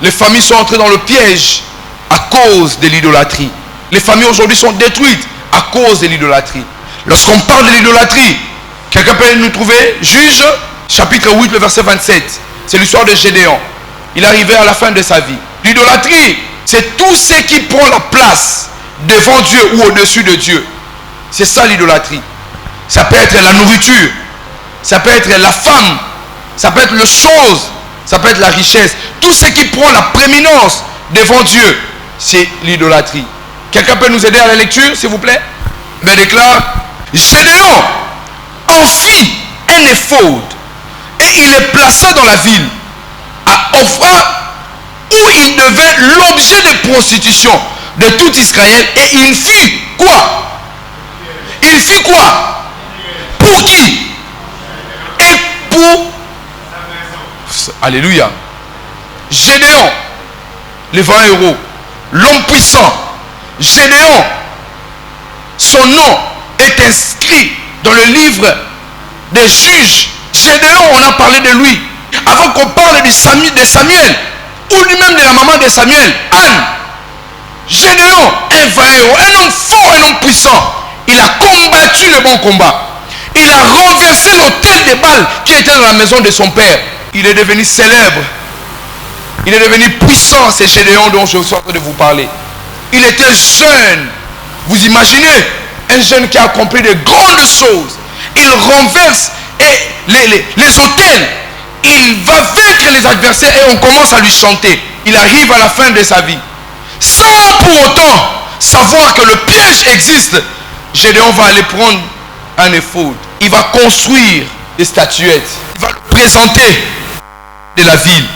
Les familles sont entrées dans le piège à cause de l'idolâtrie. Les familles aujourd'hui sont détruites à cause de l'idolâtrie. Lorsqu'on parle de l'idolâtrie, quelqu'un peut nous trouver Juge, chapitre 8, le verset 27. C'est l'histoire de Gédéon. Il arrivait à la fin de sa vie. L'idolâtrie, c'est tout ce qui prend la place devant Dieu ou au-dessus de Dieu. C'est ça l'idolâtrie. Ça peut être la nourriture, ça peut être la femme, ça peut être les choses, ça peut être la richesse. Tout ce qui prend la prééminence devant Dieu, c'est l'idolâtrie. Quelqu'un peut nous aider à la lecture, s'il vous plaît? Ben déclare, Gédéon en fit un éphod et il le plaça dans la ville à Ophra, où il devint l'objet de prostitution de tout Israël. Et il fit quoi? Il fit quoi? Pour qui? Et pour... Alléluia. Gédéon, les 20 euros, l'homme puissant. Gédéon, son nom est inscrit dans le livre des juges. Gédéon, on a parlé de lui. Avant qu'on parle de Samuel, ou lui-même de la maman de Samuel, Anne. Gédéon, un 20 euros, un homme fort, un homme puissant. Il a combattu le bon combat. Il a renversé l'autel de Baal qui était dans la maison de son père. Il est devenu célèbre. Il est devenu puissant, c'est Gédéon dont je suis en train de vous parler. Il était jeune. Vous imaginez un jeune qui a accompli de grandes choses. Il renverse les autels. Il va vaincre les adversaires et on commence à lui chanter. Il arrive à la fin de sa vie. Sans pour autant savoir que le piège existe. Gédéon va aller prendre un éphod. Il va construire des statuettes. Il va le présenter de la ville.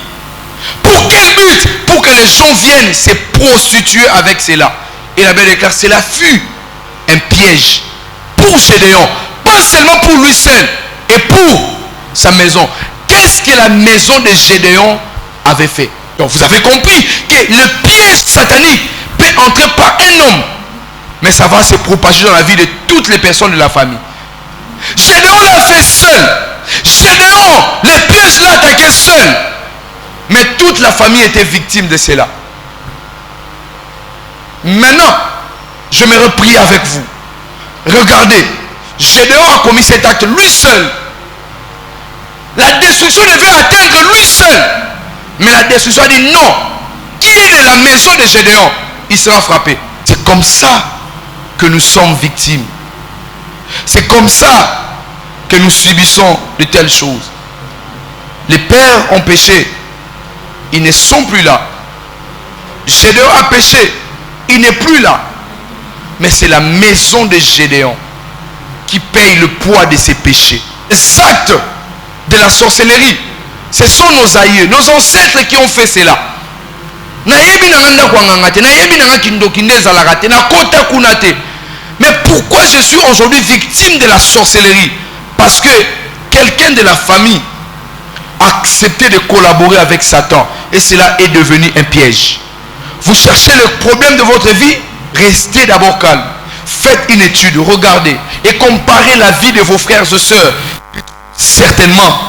Pour quel but? Pour que les gens viennent se prostituer avec cela. Et la Bible déclare, cela fut un piège pour Gédéon. Pas seulement pour lui seul, et pour sa maison. Qu'est-ce que la maison de Gédéon avait fait? Donc vous avez compris que le piège satanique peut entrer par un homme, mais ça va se propager dans la vie de toutes les personnes de la famille. Gédéon l'a fait seul. Gédéon, le piège l'a attaqué seul. Mais toute la famille était victime de cela. Maintenant, je me reprie avec vous. Regardez, Gédéon a commis cet acte lui seul. La destruction devait atteindre lui seul. Mais la destruction a dit non. Qui est de la maison de Gédéon, il sera frappé. C'est comme ça que nous sommes victimes. C'est comme ça que nous subissons de telles choses. Les pères ont péché. Ils ne sont plus là. Gédéon a péché. Il n'est plus là. Mais c'est la maison de Gédéon qui paye le poids de ses péchés. Les actes de la sorcellerie, ce sont nos aïeux, nos ancêtres qui ont fait cela. Mais pourquoi je suis aujourd'hui victime de la sorcellerie? Parce que quelqu'un de la famille a accepté de collaborer avec Satan et cela est devenu un piège. Vous cherchez le problème de votre vie, restez d'abord calme. Faites une étude, regardez et comparez la vie de vos frères et sœurs. Certainement,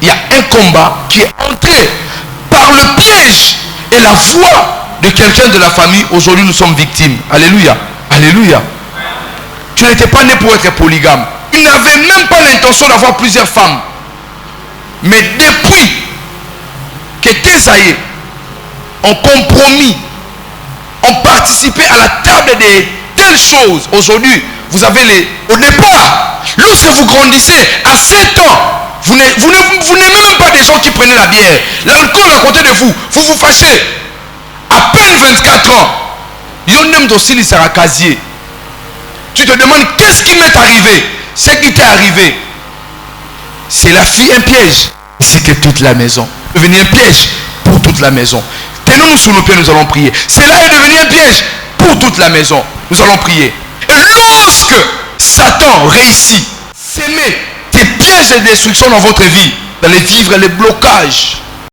il y a un combat qui est entré par le piège et la foi de quelqu'un de la famille. Aujourd'hui, nous sommes victimes. Alléluia. Alléluia. Tu n'étais pas né pour être polygame. Tu n'avais même pas l'intention d'avoir plusieurs femmes. Mais depuis que tes aïeux ont compromis, ont participé à la table de telles choses, aujourd'hui, vous avez au départ, lorsque vous grandissez, à 7 ans, vous n'aimez même pas des gens qui prenaient la bière. L'alcool à côté de vous, vous vous fâchez. À peine 24 ans, tu te demandes qu'est-ce qui m'est arrivé. Ce qui t'est arrivé, c'est la fille un piège. C'est que toute la maison est devenue un piège pour toute la maison. Tenons-nous sous nos pieds, nous allons prier. Cela est devenu un piège pour toute la maison. Nous allons prier. Et lorsque Satan réussit, s'aimer des pièges de destruction dans votre vie, dans les vivres, les blocages,